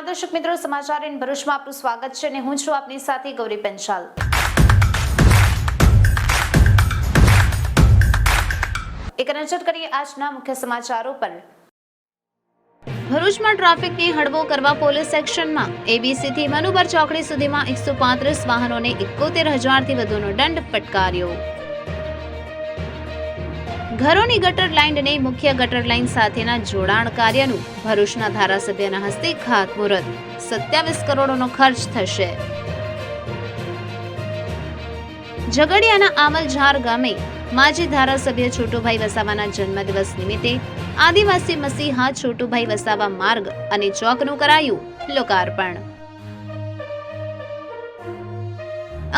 નમસ્કાર દર્શક મિત્રો, સમાચાર ઇન ભરૂચમાં આપનું સ્વાગત છે અને હું છું આપની સાથે ગૌરી પંચાલ। એક નજર કરીએ આજના મુખ્ય સમાચારો પર। ભરૂચમાં ટ્રાફિકને હળવો કરવા પોલીસ એક્શનમાં। એબીસી થી મનુબર ચોકડી સુધીમાં 135 વાહનોને 71,000 થી વધુનો દંડ ફટકાર્યો। ઘરોની ગટર લાઇનને મુખ્ય ગટર લાઇન સાથેના જોડાણ કાર્યનું ભરૂચના ધારાસભ્યના હસ્તે ખાતમુહૂર્ત। 27 કરોડનો ખર્ચ થશે। ઝઘડિયાના આમલઝાર ગામે માજી ધારાસભ્ય છોટુભાઈ વસાવાના જન્મદિવસ નિમિત્તે આદિવાસી મસીહા છોટુભાઈ વસાવા માર્ગ અને ચોકનું કરાયું લોકાર્પણ।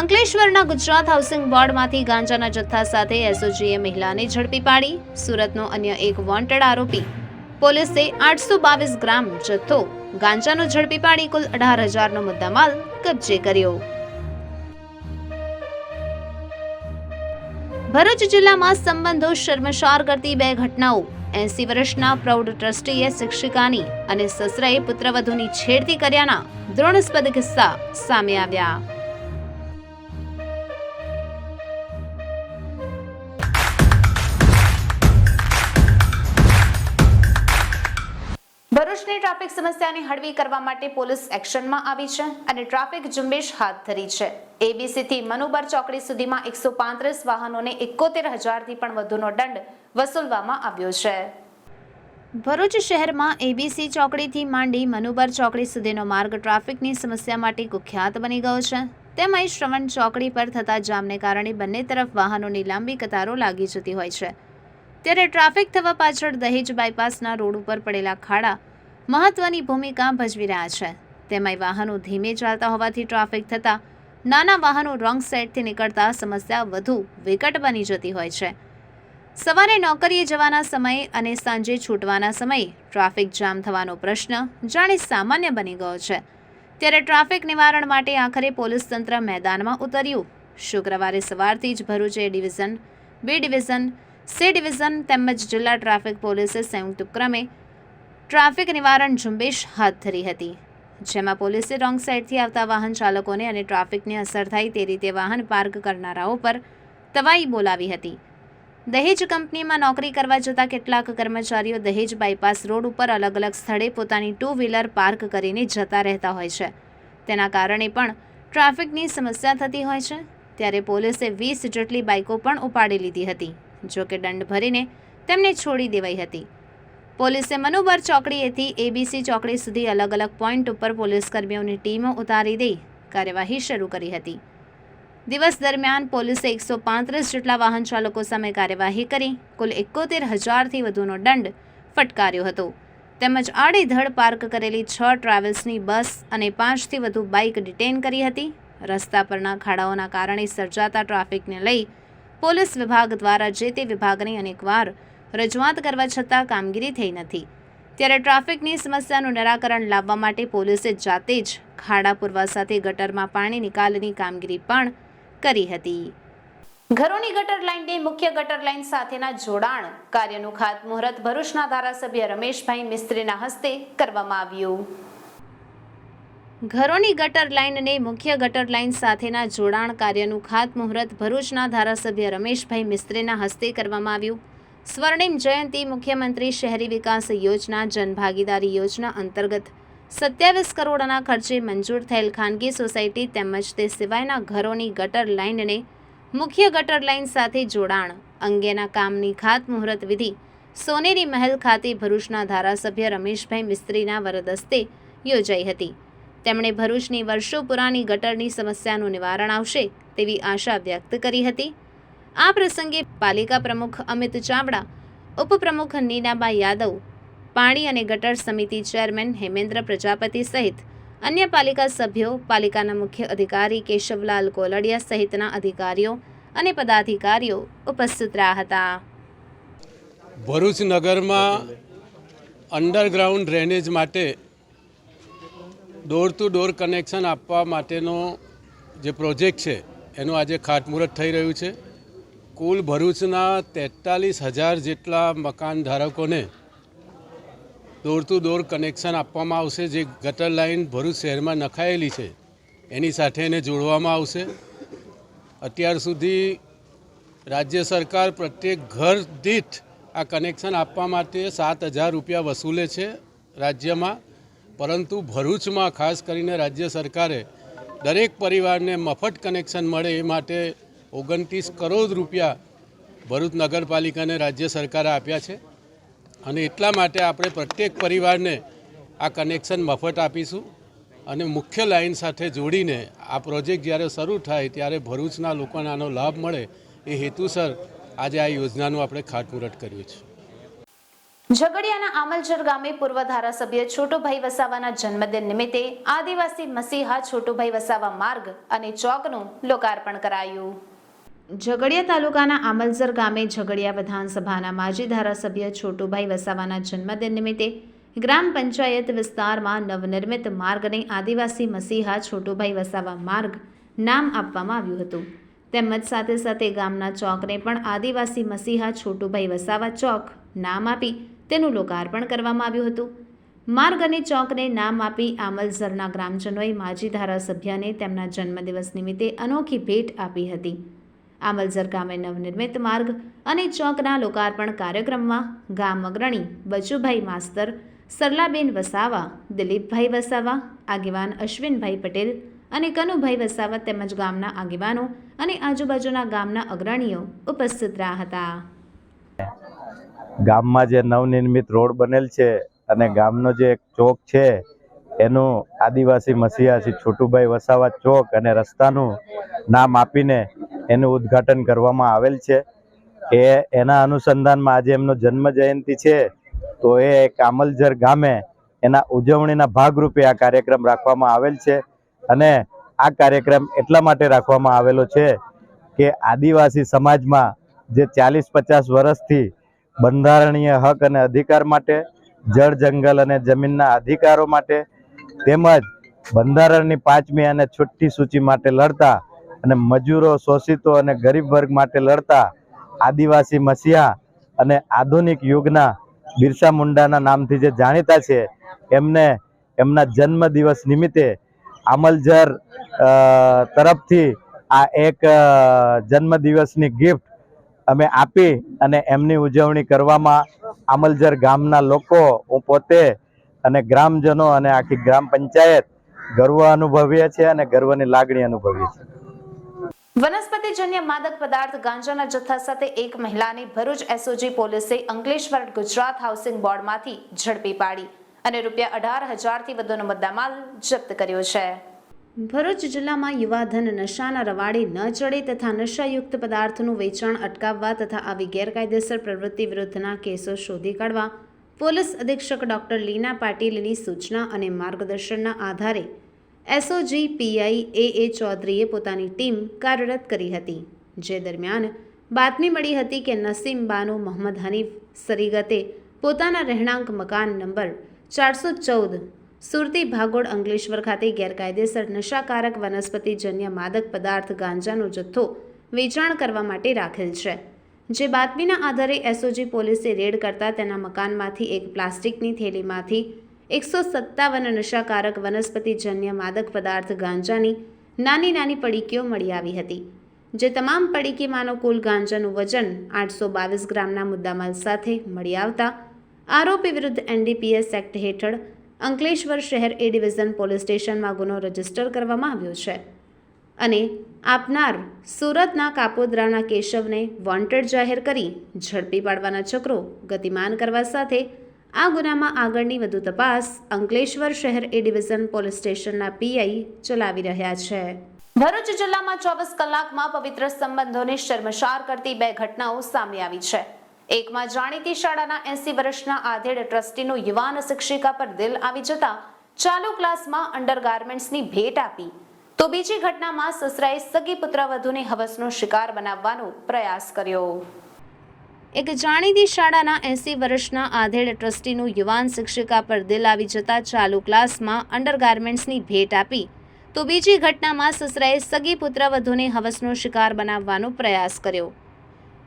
અંકલેશ્વરના ગુજરાત હાઉસિંગ બોર્ડમાંથી ગાંજાના જથ્થા સાથે એસઓજીએ મહિલાને ઝડપી પાડી। સુરતનો અન્ય એક વોન્ટેડ આરોપી પોલીસે 822 ગ્રામ જથ્થો ગાંજાનો ઝડપી પાડી કુલ 18,000નો મુદ્દામાલ કબજે કર્યો। ભરૂચ જિલ્લામાં સંબંધો શર્મસાર કરતી બે ઘટનાઓ। 80 વર્ષના પ્રૌઢ ટ્રસ્ટીએ શિક્ષિકાની અને સસરાએ પુત્રવધુની છેડતી કર્યાના દ્રોણાસ્પદ કિસ્સા સામે આવ્યા। ભરૂચની ટ્રાફિક સમસ્યાને હળવી કરવા માટે પોલીસ એક્શનમાં આવી છે અને ટ્રાફિક ઝુંબેશ હાથ ધરી છે। એબીસી થી મનુબર ચોકડી સુધીમાં 135 વાહનોને 71,000 થી પણ વધુનો દંડ વસૂલવામાં આવ્યો છે। ભરૂચ શહેરમાં એબીસી ચોકડીથી માંડી મનુબર ચોકડી સુધીનો માર્ગ ટ્રાફિકની સમસ્યા માટે કુખ્યાત બની ગયો છે। તેમાંય શ્રવણ ચોકડી પર થતા જામને કારણે બંને તરફ વાહનોની લાંબી કતારો લાગી જતી હોય છે। ત્યારે ટ્રાફિક થવા પાછળ દહેજ બાયપાસના રોડ ઉપર પડેલા ખાડા મહત્વની ભૂમિકા ભજવી રહ્યા છે। તેમાંય વાહનો ધીમે ચાલતા હોવાથી ટ્રાફિક થતા નાના વાહનો રોંગ સાઈડથી નીકળતા સમસ્યા વધુ વિકટ બની જતી હોય છે। સવારે નોકરીએ જવાના સમયે અને સાંજે છૂટવાના સમયે ટ્રાફિક જામ થવાનો પ્રશ્ન જાણે સામાન્ય બની ગયો છે। ત્યારે ટ્રાફિક નિવારણ માટે આખરે પોલીસ તંત્ર મેદાનમાં ઉતર્યું। શુક્રવારે સવારથી જ Bharuch A division, B division, C division તેમજ જિલ્લા ટ્રાફિક પોલીસે સંયુક્ત ઉપક્રમે ટ્રાફિક નિવારણ ઝુંબેશ હાથ ધરી હતી। જેમાં પોલીસે રોંગ સાઈડથી આવતા વાહન ચાલકોને અને ટ્રાફિકને અસર થાય તે રીતે વાહન પાર્ક કરનારાઓ પર તવાઈ બોલાવી હતી। દહેજ કંપનીમાં નોકરી કરવા જતા કેટલાક કર્મચારીઓ દહેજ બાયપાસ રોડ ઉપર અલગ અલગ સ્થળે પોતાની 2 વ્હીલર પાર્ક કરીને જતા રહેતા હોય છે। તેના કારણે પણ ટ્રાફિકની સમસ્યા થતી હોય છે। ત્યારે પોલીસે 20 જેટલી બાઇકો પણ ઉપાડી લીધી હતી, જો કે દંડ ભરીને તેમને છોડી દેવાઈ હતી। પોલીસે મનુબર ચોકડીએથી એબીસી ચોકડી સુધી અલગ અલગ પોઈન્ટ ઉપર પોલીસ કર્મીઓની ટીમો ઉતારી દઈ કાર્યવાહી શરૂ કરી હતી। દિવસ દરમિયાન પોલીસે 135 જેટલા વાહન ચાલકો સામે કાર્યવાહી કરી કુલ 71,000 થી વધુનો દંડ ફટકાર્યો હતો। તેમજ આડેધડ પાર્ક કરેલી 6 ટ્રાવેલ્સની બસ અને 5 થી વધુ બાઇક ડિટેન કરી હતી। રસ્તા પરના ખાડાઓના કારણે સર્જાતા ટ્રાફિકને લઈ પોલીસ વિભાગ દ્વારા જે તે વિભાગની અનેકવાર રજૂઆત કરવા છતાં કામગીરી થઈ નથી। ત્યારે ટ્રાફિકની સમસ્યાનું નિરાકરણ લાવવા માટે પોલીસે જાતે જ ખાડા પૂરવા સાથે ગટરમાં પાણી નિકાલની કામગીરી પણ કરી હતી। ઘરોની ગટર લાઇનને મુખ્ય ગટર લાઇન સાથેના જોડાણ કાર્યનું ખાતમુહૂર્ત ભરૂચના ધારાસભ્ય રમેશભાઈ મિસ્ત્રીના હસ્તે કરવામાં આવ્યું। ઘરોની ગટર લાઇનને મુખ્ય ગટર લાઇન સાથેના જોડાણ કાર્યનું ખાતમુહૂર્ત ભરૂચના ધારાસભ્ય રમેશભાઈ મિસ્ત્રીના હસ્તે કરવામાં આવ્યું। સ્વર્ણિમ જયંતિ મુખ્યમંત્રી શહેરી વિકાસ યોજના જનભાગીદારી યોજના અંતર્ગત 27 કરોડના ખર્ચે મંજૂર થયેલ ખાનગી સોસાયટી તેમજ તે સિવાયના ઘરોની ગટર લાઇનને મુખ્ય ગટર લાઇન સાથે જોડાણ અંગેના કામની ખાતમુહૂર્ત વિધિ સોનેરી મહેલ ખાતે ભરૂચના ધારાસભ્ય રમેશભાઈ મિસ્ત્રીના વરદ હસ્તે યોજાઈ હતી। તેમણે ભરૂચની વર્ષો પુરાની ગટરની સમસ્યાનું નિવારણ આવશે તેવી આશા વ્યક્ત કરી હતી। આ પ્રસંગે પાલિકા પ્રમુખ અમિત ચાવડા, ઉપપ્રમુખ નીનાબા યાદવ, પાણી અને ગટર સમિતિ ચેરમેન હેમેન્દ્ર પ્રજાપતિ સહિત અન્ય પાલિકા સભ્યો, પાલિકાના મુખ્ય અધિકારી કેશવલાલ કોલડિયા સહિતના અધિકારીઓ અને પદાધિકારીઓ ઉપસ્થિત રહ્યા હતા। ભરૂચ નગરમાં અંડરગ્રાઉન્ડ ડ્રેનેજ માટે ડોર ટુ ડોર કનેક્શન આપવા માટેનો જે પ્રોજેક્ટ છે એનું આજે ખાતમુહૂર્ત થઈ રહ્યું છે। કુલ ભરૂચના 43,000 જેટલા મકાન ધારકોને ડોર ટુ ડોર કનેક્શન આપવામાં આવશે. જે ગટર લાઇન ભરૂચ શહેરમાં નખાયેલી છે એની સાથે એને જોડવામાં આવશે. અત્યાર સુધી રાજ્ય સરકાર પ્રત્યેક ઘર દીઠ આ કનેક્શન આપવા માટે 7,000 રૂપિયા વસૂલે છે રાજ્યમાં, પરંતુ ભરૂચમાં ખાસ કરીને રાજ્ય સરકારે દરેક પરિવારને મફત કનેક્શન મળે એ માટે 29 કરોડ રૂપિયા ભરૂચ નગરપાલિકાને રાજ્ય સરકારે આપ્યા છે. અને એટલા માટે આપણે પ્રત્યેક પરિવારને આ કનેક્શન મફત આપીશું અને મુખ્ય લાઇન સાથે જોડીને આ પ્રોજેક્ટ જ્યારે શરૂ થાય ત્યારે ભરૂચના લોકોને આનો લાભ મળે એ હેતુસર આજે આ યોજનાનું આપણે ખાતમુહૂર્ત કર્યું છે. ઝઘડિયાના આમલજર ગામે પૂર્વ ધારાસભ્ય છોટુભાઈ વસાવાના જન્મદિન નિમિત્તે આદિવાસી મસીહા છોટુભાઈ વસાવા માર્ગ અને ચોકનું લોકાર્પણ કરાયું. ઝઘડિયા તાલુકાના આમલજર ગામે ઝઘડિયા વિધાનસભાના માજી ધારાસભ્ય છોટુભાઈ વસાવાના જન્મદિન નિમિત્તે ગ્રામ પંચાયત વિસ્તારમાં નવનિર્મિત માર્ગને આદિવાસી મસીહા છોટુભાઈ વસાવા માર્ગ નામ આપવામાં આવ્યું હતું. તેમજ સાથે સાથે ગામના ચોકને પણ આદિવાસી મસીહા છોટુભાઈ વસાવા ચોક નામ આપી તેનું લોકાર્પણ કરવામાં આવ્યું હતું. માર્ગ અને ચોકને નામ આપી આમલઝરના ગ્રામજનોએ માજી ધારાસભ્યને તેમના જન્મદિવસ નિમિત્તે અનોખી ભેટ આપી હતી. આમલઝર ગામે નવનિર્મિત માર્ગ અને ચોકના લોકાર્પણ કાર્યક્રમમાં ગામ અગ્રણી બચુભાઈ માસ્તર, સરલાબેન વસાવા, દિલીપભાઈ વસાવા, આગેવાન અશ્વિનભાઈ પટેલ અને કનુભાઈ વસાવા તેમજ ગામના આગેવાનો અને આજુબાજુના ગામના અગ્રણીઓ ઉપસ્થિત રહ્યા હતા. ગામમાં જે નવનિર્મિત રોડ બનેલ છે અને ગામનો જે એક ચોક છે એનું આદિવાસી મસીહા શ્રી છોટુભાઈ વસાવા ચોક અને રસ્તાનું નામ આપીને એનું ઉદ્ઘાટન કરવામાં આવેલ છે. એના અનુસંધાનમાં આજે એમનો જન્મ જયંતિ છે તો એ આમલઝર ગામે એના ઉજવણીના ભાગરૂપે આ કાર્યક્રમ રાખવામાં આવેલ છે. અને આ કાર્યક્રમ એટલા માટે રાખવામાં આવેલો છે કે આદિવાસી સમાજમાં જે 40-50 વર્ષથી બંધારણીય હક અને અધિકાર માટે, જળ જંગલ અને જમીનના અધિકારો માટે તેમજ બંધારણની 5મી અને છઠ્ઠી સૂચિ માટે લડતા અને મજૂરો, શોષિતો અને ગરીબ વર્ગ માટે લડતા આદિવાસી મસીહા અને આધુનિક યુગના બિરસા મુંડાના નામથી જે જાણીતા છે એમને એમના જન્મદિવસ નિમિત્તે આમલઝર તરફથી આ એક જન્મદિવસની ગિફ્ટ અમે આપી અને એમની ઉજવણી કરવામાં આમલઝર ગામના લોકો, હું પોતે અને ગ્રામજનો અને આખી ગ્રામ પંચાયત ગર્વ અનુભવીએ છીએ અને ગર્વની લાગણી અનુભવીએ છીએ. વનસ્પતિજન્ય માદક પદાર્થ ગાંજાના જથ્થા સાથે એક મહિલાને ભરૂચ એસઓજી પોલીસે અંકલેશ્વર ગુજરાત હાઉસિંગ બોર્ડમાંથી ઝડપી પાડી અને ₹18,000 થી વધુનો મુદ્દામાલ જપ્ત કર્યો છે. ભરૂચ જિલ્લામાં યુવાધન નશાના રવાડે ન ચડે તથા નશાયુક્ત પદાર્થનું વેચાણ અટકાવવા તથા આવી ગેરકાયદેસર પ્રવૃત્તિ વિરુદ્ધના કેસો શોધી કાઢવા પોલીસ અધિક્ષક ડોક્ટર લીના પાટીલની સૂચના અને માર્ગદર્શનના આધારે એસઓજી પીઆઈ એ ચૌધરીએ પોતાની ટીમ કાર્યરત કરી હતી. જે દરમિયાન બાતમી મળી હતી કે નસીમ બાનુ મોહમ્મદ હનીફ સરીગતે પોતાના રહેણાંક મકાન નંબર 414 સુરતી ભાગોળ અંકલેશ્વર ખાતે ગેરકાયદેસર નશાકારક વનસ્પતિજન્ય માદક પદાર્થ ગાંજાનો જથ્થો વેચાણ કરવા માટે રાખેલ છે. જે બાતમીના આધારે એસઓજી પોલીસે રેડ કરતા તેના મકાનમાંથી એક પ્લાસ્ટિકની થેલીમાંથી 157 નશાકારક વનસ્પતિજન્ય માદક પદાર્થ ગાંજાની નાની નાની પડીકીઓ મળી આવી હતી. જે તમામ પડીકીમાંનો કુલ ગાંજાનું વજન 822 ગ્રામના મુદ્દામાલ સાથે મળી આવતા આરોપી વિરુદ્ધ એનડીપીએસ એક્ટ હેઠળ અંકલેશ્વર શહેર એ ડિવિઝન પોલીસ સ્ટેશનમાં ગુનો રજીસ્ટર કરવામાં આવ્યો છે અને આપનાર સુરતના કાપોદ્રાના કેશવને વોન્ટેડ જાહેર કરી ઝડપી પાડવાના ચક્રો ગતિમાન કરવા સાથે આ ગુનામાં આગળની વધુ તપાસ અંકલેશ્વર શહેર એ ડિવિઝન પોલીસ સ્ટેશનના પીઆઈ ચલાવી રહ્યા છે. ભરૂચ જિલ્લામાં 24 કલાકમાં પવિત્ર સંબંધોને શર્મસાર કરતી 2 ઘટનાઓ સામે આવી છે. એકમાં જાણીતી શાળાના 80 વર્ષના આધેડ ટ્રસ્ટીનું યુવાન શિક્ષિકા પર દિલ આવી જતા ચાલુ ક્લાસમાં અંડરગાર્મેન્ટ્સની ભેટ આપી, તો બીજી ઘટનામાં સસરાએ સગી પુત્રવધૂને હવસનો શિકાર બનાવવાનો પ્રયાસ કર્યો. એક જાણીતી શાળાના 80 વર્ષના આધેડ ટ્રસ્ટીનું યુવાન શિક્ષિકા પર દિલ આવી જતા ચાલુ ક્લાસમાં અંડરગાર્મેન્ટ્સની ભેટ આપી, તો બીજી ઘટનામાં સસરાએ સગી પુત્રવધૂને હવસનો શિકાર બનાવવાનો પ્રયાસ કર્યો.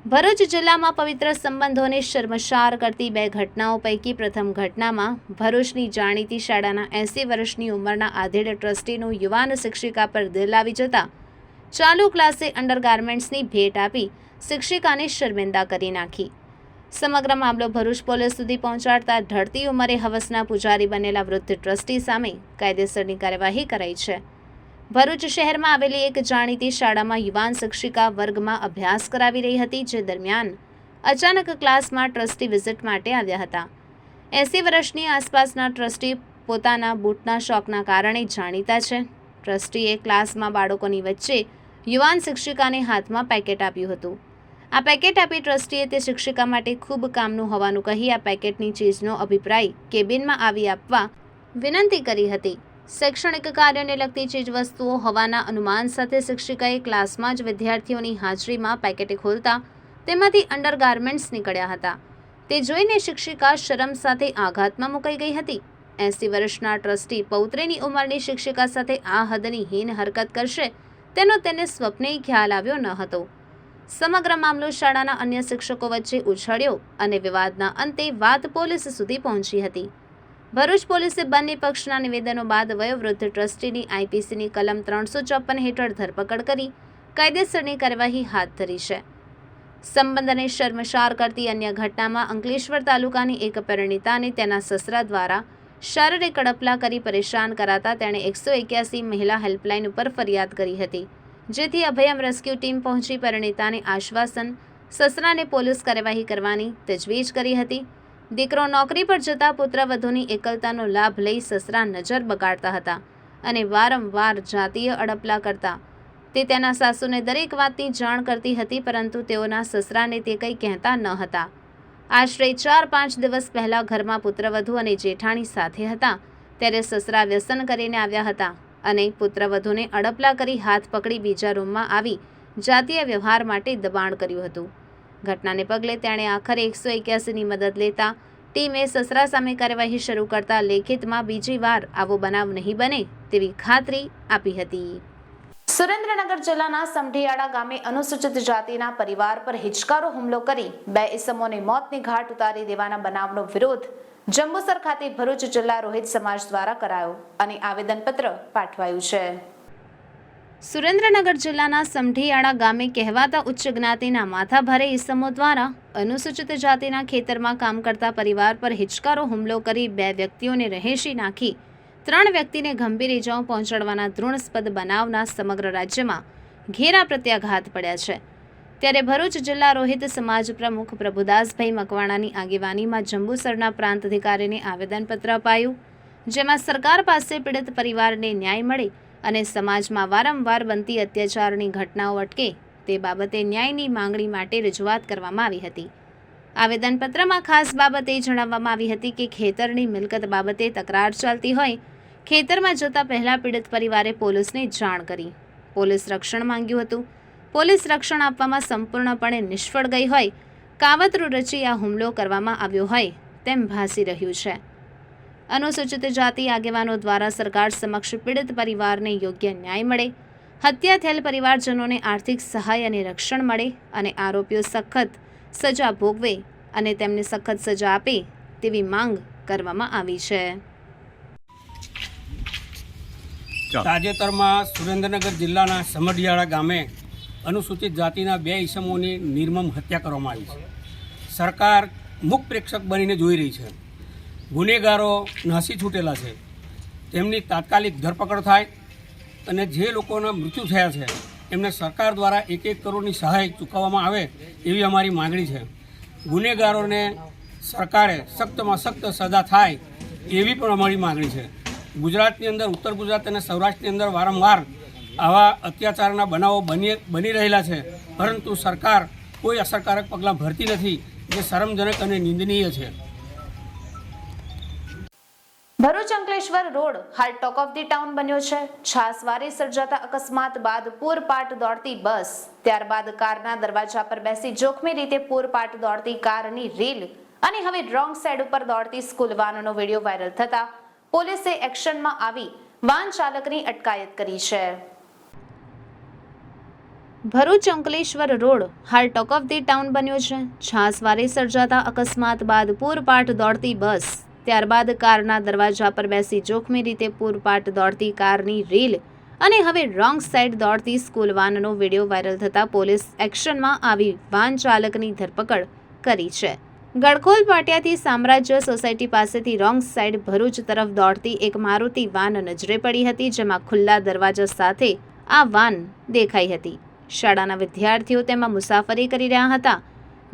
ભરૂચ જિલ્લામાં પવિત્ર સંબંધોને શર્મસાર કરતી બે ઘટનાઓ પૈકી પ્રથમ ઘટનામાં ભરૂચની જાણીતી શાળાના 80 વર્ષની ઉંમરના આધેડ ટ્રસ્ટીનું યુવાન શિક્ષિકા પર દિલ આવી જતા ચાલુ ક્લાસે અંડરગાર્મેન્ટ્સની ભેટ આપી શિક્ષિકાને શર્મિંદા કરી નાખી. સમગ્ર મામલો ભરૂચ પોલીસ સુધી પહોંચાડતા ઢળતી ઉંમરે હવસના પૂજારી બનેલા વૃદ્ધ ટ્રસ્ટી સામે કાયદેસરની કાર્યવાહી કરાઈ છે. ભરૂચ શહેરમાં આવેલી એક જાણીતી શાળામાં યુવાન શિક્ષિકા વર્ગમાં અભ્યાસ કરાવી રહી હતી, જે દરમિયાન અચાનક ક્લાસમાં ટ્રસ્ટી વિઝિટ માટે આવ્યા હતા. 80 વર્ષની આસપાસના ટ્રસ્ટી પોતાના બૂટના શોખના કારણે જાણીતા છે. ટ્રસ્ટીએ ક્લાસમાં બાળકોની વચ્ચે યુવાન શિક્ષિકાને હાથમાં પેકેટ આપ્યું હતું. આ પેકેટ આપી ટ્રસ્ટીએ તે શિક્ષિકા માટે ખૂબ કામનું હોવાનું કહી આ પેકેટની ચીજનો અભિપ્રાય કેબિનમાં આવી આપવા વિનંતી કરી હતી. શૈક્ષણિક કાર્યને લગતી ચીજવસ્તુઓ હોવાના અનુમાન સાથે શિક્ષિકાએ ક્લાસમાં જ વિદ્યાર્થીઓની હાજરીમાં પેકેટ ખોલતા તેમાંથી અંડરગાર્મેન્ટ્સ નીકળ્યા હતા. તે જોઈને શિક્ષિકા શરમ સાથે આઘાતમાં મુકાઈ ગઈ હતી. 80 વર્ષના ટ્રસ્ટી પૌત્રીની ઉંમરની શિક્ષિકા સાથે આ હદની હીન હરકત કરશે તેનો તેને સ્વપ્નેય ખ્યાલ આવ્યો ન હતો. સમગ્ર મામલો શાળાના અન્ય શિક્ષકો વચ્ચે ઉછળ્યો અને વિવાદના અંતે વાત પોલીસ સુધી પહોંચી હતી. ભરૂચ પોલીસે બંને પક્ષના નિવેદનો બાદ વયોવૃદ્ધ ટ્રસ્ટીની આઈપીસીની કલમ 354 હેઠળ ધરપકડ કરી કાયદેસરની કાર્યવાહી હાથ ધરી છે. સંબંધને શર્મસાર કરતી અન્ય ઘટનામાં અંકલેશ્વર તાલુકાની એક પરિણીતાને તેના સસરા દ્વારા શારીરિક અડપલા કરી પરેશાન કરાતા તેણે 181 મહિલા હેલ્પલાઇન ઉપર ફરિયાદ કરી હતી, જેથી અભયમ રેસ્ક્યુ ટીમ પહોંચી પરિણીતાને આશ્વાસન, સસરાને પોલીસ કાર્યવાહી કરવાની તજવીજ કરી હતી. દીકરો નોકરી પર જતા પુત્રવધૂની એકલતાનો લાભ લઈ સસરા નજર બગાડતા હતા અને વારંવાર જાતીય અડપલા કરતા. તે તેના સાસુને દરેક વાતની જાણ કરતી હતી, પરંતુ તેઓના સસરાને તે કંઈ કહેતા ન હતા. આશરે 4-5 દિવસ પહેલા ઘરમાં પુત્રવધૂ અને જેઠાણી સાથે હતા ત્યારે સસરા વ્યસન કરીને આવ્યા હતા અને પુત્રવધૂને અડપલા કરી હાથ પકડી બીજા રૂમમાં આવી જાતીય વ્યવહાર માટે દબાણ કર્યું હતું. ઘટનાને પગલે તેણે આખરે 181ની મદદ લેતા ટીમે સસરા સામે કાર્યવાહી શરૂ કરતા લેખિતમાં બીજી વાર આવો બનાવ નહીં બને તેવી ખાતરી આપી હતી. સુરેન્દ્રનગર જિલ્લાના સમઢિયાળા ગામે અનુસૂચિત જાતિના પરિવાર પર હિચકારો હુમલો કરી 2 ઈસમોને મોતની ઘાટ ઉતારી દેવાના બનાવનો વિરોધ જંબુસર ખાતે ભરૂચ જિલ્લા રોહિત સમાજ દ્વારા કરાયો અને આવેદનપત્ર પાઠવાયું છે. સુરેન્દ્રનગર જિલ્લાના સમઢિયાળા ગામે કહેવાતા ઉચ્ચ જ્ઞાતિના માથાભારે ઈસમો દ્વારા અનુસૂચિત જાતિના ખેતરમાં કામ કરતા પરિવાર પર હિચકારો હુમલો કરી 2 વ્યક્તિઓને રહેશી નાખી 3 વ્યક્તિને ગંભીર ઇજાઓ પહોંચાડવાના તૃણાસ્પદ બનાવના સમગ્ર રાજ્યમાં ઘેરા પ્રત્યાઘાત પડ્યા છે. ત્યારે ભરૂચ જિલ્લા રોહિત સમાજ પ્રમુખ પ્રભુદાસભાઈ મકવાણાની આગેવાનીમાં જંબુસરના પ્રાંત અધિકારીને આવેદનપત્ર અપાયું, જેમાં સરકાર પાસે પીડિત પરિવારને ન્યાય મળે અને સમાજમાં વારંવાર બનતી અત્યાચારની ઘટનાઓ અટકે તે બાબતે ન્યાયની માંગણી માટે રજૂઆત કરવામાં આવી હતી. આવેદનપત્રમાં ખાસ બાબત એ જણાવવામાં આવી હતી કે ખેતરની મિલકત બાબતે તકરાર ચાલતી હોય ખેતરમાં જતા પહેલા પીડિત પરિવારે પોલીસને જાણ કરી પોલીસ રક્ષણ માંગ્યું હતું. પોલીસ રક્ષણ આપવામાં સંપૂર્ણપણે નિષ્ફળ ગઈ હોય, કાવતરું રચી આ હુમલો કરવામાં આવ્યો હોય તેમ ભાસી રહ્યું છે. અનુસૂચિત જાતિ આગેવાનો દ્વારા સરકાર સમક્ષ પીડિત પરિવારને યોગ્ય ન્યાય મળે, હત્યા થયેલ પરિવારજનોને આર્થિક સહાય અને રક્ષણ મળે અને આરોપીઓ સખત સજા ભોગવે અને તેમને સખત સજા આપે તેવી માંગ કરવામાં આવી છે. તાજેતરમાં સુરેન્દ્રનગર જિલ્લાના સમઢિયાળા ગામે અનુસૂચિત જાતિના 2 ઈસમોની નિર્મમ હત્યા કરવામાં આવી છે. સરકાર મુખ પ્રેક્ષક બનીને જોઈ રહી છે. ગુનેગારો નાસી છૂટેલા છે, તેમની તાત્કાલિક ધરપકડ થાય અને જે લોકોના મૃત્યુ થયા છે એમને સરકાર દ્વારા 1-1 કરોડની સહાય ચૂકવવામાં આવે એવી અમારી માગણી છે. ગુનેગારોને સરકારે સખ્તમાં સખ્ત સજા થાય એવી પણ અમારી માગણી છે. ગુજરાતની અંદર, ઉત્તર ગુજરાત અને સૌરાષ્ટ્રની અંદર વારંવાર આવા અત્યાચારના બનાવો બની રહેલા છે, પરંતુ સરકાર કોઈ અસરકારક પગલાં ભરતી નથી, જે શરમજનક અને નિંદનીય છે. ભરૂચ અંકલેશ્વર રોડ હાલ ટોક ઓફ ધી ટાઉન બન્યો છે. છાસવારે સર્જાતા અકસ્માત બાદ પૂરપાટ દોડતી બસ, ત્યારબાદ કારના દરવાજા પર બેસી જોખમી રીતે પૂરપાટ દોડતી કારની રીલ અને હવે રોંગ સાઈડ ઉપર દોડતી સ્કૂલ વાનનો વિડીયો વાયરલ થતા પોલીસે એક્શનમાં આવી વાહન ચાલકની અટકાયત કરી છે. ભરૂચ અંકલેશ્વર રોડ હાલ ટોક ઓફ ધી ટાઉન બન્યો છે. છાસવારે સર્જાતા અકસ્માત બાદ પૂરપાટ દોડતી બસ, ત્યારબાદ કારના દરવાજા પર બેસી જોખમી રીતે પૂરપાટ દોડતી કારની રીલ અને હવે રોંગ સાઈડ દોડતી સ્કૂલ વાનનો વિડીયો વાયરલ થતાં પોલીસ એક્શનમાં આવી વાન ચાલકની ધરપકડ કરી છે. ગડખોલ પાટિયાથી સામ્રાજ્ય સોસાયટી પાસેથી રોંગ સાઈડ ભરૂચ તરફ દોડતી એક મારુતિ વાન નજરે પડી હતી, જેમાં ખુલ્લા દરવાજા સાથે આ વાન દેખાઈ હતી. શાળાના વિદ્યાર્થીઓ તેમાં મુસાફરી કરી રહ્યા હતા,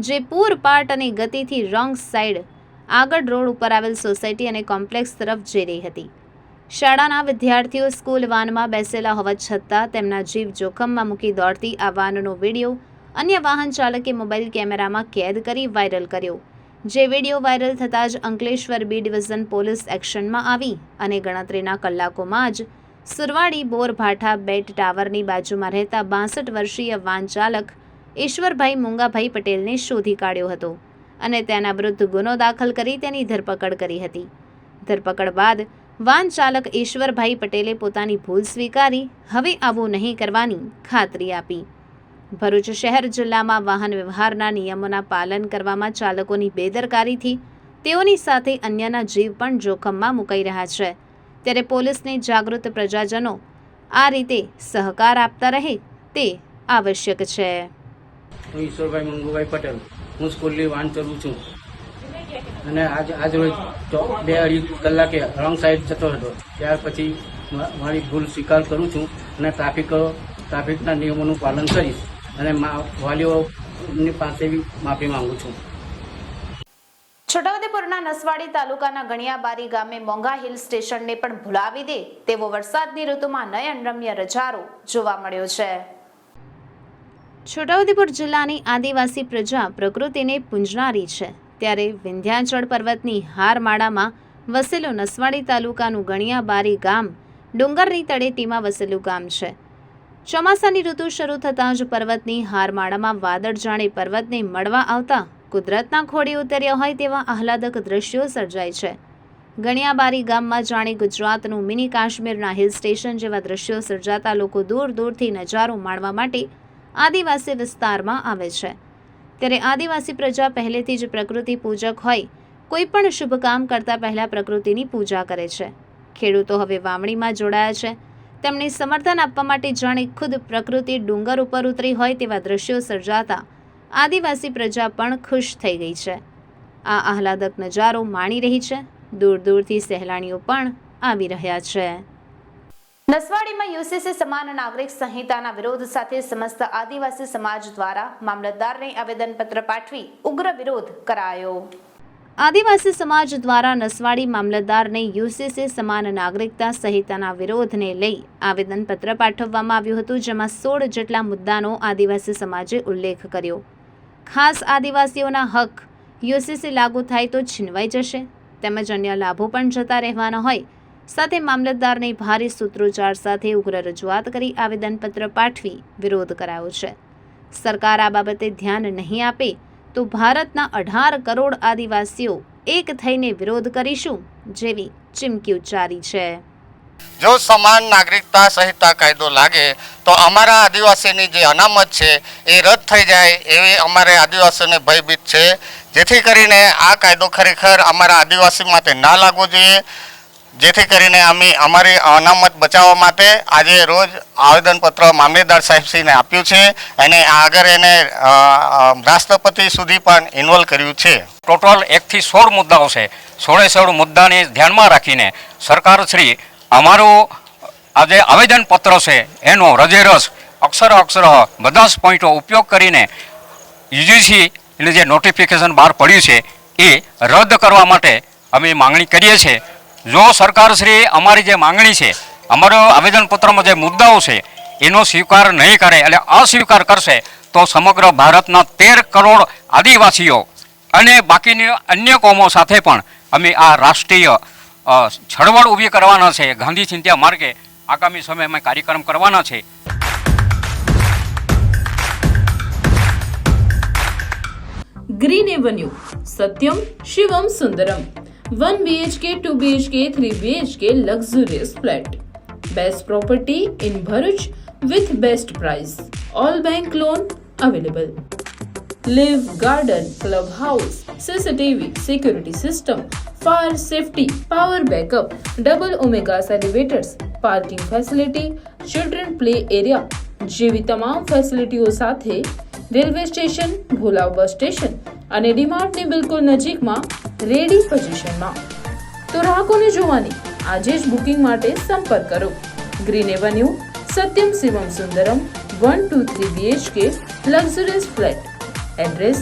જે પૂરપાટ અને ગતિથી રોંગ સાઈડ આગળ રોડ ઉપર આવેલ સોસાયટી અને કોમ્પ્લેક્સ તરફ જઈ રહી હતી. શાળાના વિદ્યાર્થીઓ સ્કૂલ વાનમાં બેસેલા હોવા છતાં તેમના જીવ જોખમમાં મૂકી દોડતી આ વાનનો વિડીયો અન્ય વાહન ચાલકે મોબાઈલ કેમેરામાં કેદ કરી વાયરલ કર્યો. જે વિડીયો વાયરલ થતાં જ અંકલેશ્વર બી ડિવિઝન પોલીસ એક્શનમાં આવી અને ગણતરીના કલાકોમાં જ સુરવાડી બોરભાઠા બેટ ટાવરની બાજુમાં રહેતા 62 વર્ષીય વાન ચાલક ઈશ્વરભાઈ મુંગાભાઈ પટેલને શોધી કાઢ્યો હતો અને તેના વિરુદ્ધ ગુનો દાખલ કરી તેની ધરપકડ કરી હતી. ધરપકડ બાદ વાન ચાલક ઈશ્વરભાઈ પટેલે પોતાની ભૂલ સ્વીકારી હવે આવું નહીં કરવાની ખાતરી આપી. ભરૂચ શહેર જિલ્લામાં વાહન વ્યવહારના નિયમોના પાલન કરવામાં ચાલકોની બેદરકારીથી તેઓની સાથે અન્યના જીવ પણ જોખમમાં મુકાઈ રહ્યા છે. ત્યારે પોલીસને જાગૃત પ્રજાજનો આ રીતે સહકાર આપતા રહે તે આવશ્યક છે. હું ઈશ્વરભાઈ મંગુભાઈ પટેલ, હું સ્કૂલની વાન ચલાવું છું અને આજ રોજ 2-2.5 કલાકે રોંગ સાઈડ જતો હતો. ત્યાર પછી મારી ભૂલ સ્વીકાર કરું છું અને ટ્રાફિકના નિયમોનું પાલન કરીશ અને વાલીઓની પાસે બી માફી માંગુ છું. છોટાઉદેપુરના નસવાડી તાલુકાના ગણિયાબારી ગામે મોંઘા હિલ સ્ટેશનને પણ ભૂલાવી દે તેવો વરસાદની ઋતુમાં નયનરમ્ય નજારો જોવા મળ્યો છે. છોટાઉદેપુર જિલ્લાની આદિવાસી પ્રજા પ્રકૃતિને પૂંજનારી છે, ત્યારે વિંધ્યાચળ પર્વતની હારમાળામાં વસેલું નસવાડી તાલુકાનું ગણિયાબારી ગામ ડુંગરની તળેટીમાં વસેલું ગામ છે. ચોમાસાની ઋતુ શરૂ થતાં જ પર્વતની હારમાળામાં વાદળ જાણે પર્વતને મળવા આવતા કુદરતના ખોળે ઉતર્યા હોય તેવા આહલાદક દ્રશ્યો સર્જાય છે. ગણિયાબારી ગામમાં જાણે ગુજરાતનું મિની કાશ્મીરના હિલ સ્ટેશન જેવા દ્રશ્યો સર્જાતા લોકો દૂર દૂરથી નજારો માણવા માટે આદિવાસી વિસ્તારમાં આવે છે. ત્યારે આદિવાસી પ્રજા પહેલેથી જ પ્રકૃતિ પૂજક હોય, કોઈ પણ શુભ કામ કરતા પહેલા પ્રકૃતિની પૂજા કરે છે. ખેડૂતો હવે વાવણીમાં જોડાયા છે, તેમને સમર્થન આપવા માટે જાણે ખુદ પ્રકૃતિ ડુંગર ઉપર ઉતરી હોય તેવા દ્રશ્યો સર્જાતા આદિવાસી પ્રજા પણ ખુશ થઈ ગઈ છે. આ આહલાદક નજારો માણી રહી છે. દૂર દૂરથી સહેલાણીઓ પણ આવી રહ્યા છે. નસવાડીમાં યુસીસી સમાન નાગરિક સંહિતાના વિરોધ સાથે સમસ્ત આદિવાસી સમાજ દ્વારા મામલતદારને આવેદનપત્ર પાઠવી ઉગ્ર વિરોધ કરાયો. આદિવાસી સમાજ દ્વારા નસવાડી મામલતદારને યુસીસી સમાન નાગરિકતા સંહિતાના વિરોધને લઈ આવેદનપત્ર પાઠવવામાં આવ્યું હતું, જેમાં 16 જેટલા મુદ્દાનો આદિવાસી સમાજે ઉલ્લેખ કર્યો. ખાસ આદિવાસીઓના હક યુસીસી લાગુ થાય તો છીનવાઈ જશે, તેમજ અન્ય લાભો પણ જતા રહેવાના હોય સાથે મામલતદારને ભારે સૂત્રોચ્ચાર સાથે ઉગ્ર રજૂઆત કરી આવેદનપત્ર પાઠવી વિરોધ કરાયો છે. સરકાર આ બાબતે ધ્યાન નહીં આપે તો ભારતના 18 કરોડ આદિવાસીઓ એક થઈને વિરોધ કરીશું જેવી ચીમકી ઉચ્ચારી છે. જો સમાન નાગરિકતા સંહિતા કાયદો લાગે તો અમારા આદિવાસીની જે અનામત છે એ રદ થઈ જાય એવી અમારે આદિવાસીઓને ભયભીત છે, જેથી કરીને આ કાયદો ખરેખર અમારા આદિવાસી માટે ના લાગવો જોઈએ. જેથી કરીને અમે અમારી અનામત બચાવવા માટે આજે રોજ આવેદનપત્ર મામલેદાર સાહેબશ્રીને આપ્યું છે અને આગળ એને રાષ્ટ્રપતિ સુધી પણ ઇન્વોલ્વ કર્યું છે. ટોટલ 1 થી 16 મુદ્દાઓ છે. 16 મુદ્દાને ધ્યાનમાં રાખીને સરકારશ્રી અમારું આ જે આવેદનપત્ર છે એનો રજેરસ અક્ષર બધા જ પોઈન્ટો ઉપયોગ કરીને યુજીસી એટલે જે નોટિફિકેશન બહાર પડ્યું છે એ રદ કરવા માટે અમે માંગણી કરીએ છીએ. જો સરકારશ્રી અમારી જે માંગણી છે, અમારો આવેદનપત્રમાં જે મુદ્દાઓ છે એનો સ્વીકાર નહીં કરે એટલે અસ્વીકાર કરશે તો સમગ્ર ભારતના 13 કરોડ આદિવાસીઓ અને બાકીની અન્ય કોમો સાથે પણ અમે આ રાષ્ટ્રીય છળવળ ઊભી કરવાના છે. ગાંધી ચિંત્યા માર્ગે આગામી સમયમાં કાર્યક્રમ કરવાના છે. Green avenue Satyam Shivam Sundaram 1 BHK 2 BHK 3 BHK luxurious flat, best property in Bharuch with best price. All bank loan available. Live garden, clubhouse, CCTV, security system, fire safety, power backup, double omegas elevators, parking facility, children play area જેવી તમામ ફેસિલિટીઓ સાથે railway station, Bholav bus station અને ડીમાર્ટની બિલકુલ નજીકમાં ready પોઝિશનમાં. તો રાહ કોને જોવાની? આજે જ બુકિંગ માટે સંપર્ક કરો. Green avenue, Satyam Shivam Sundaram, 123 BHK luxurious flat. Address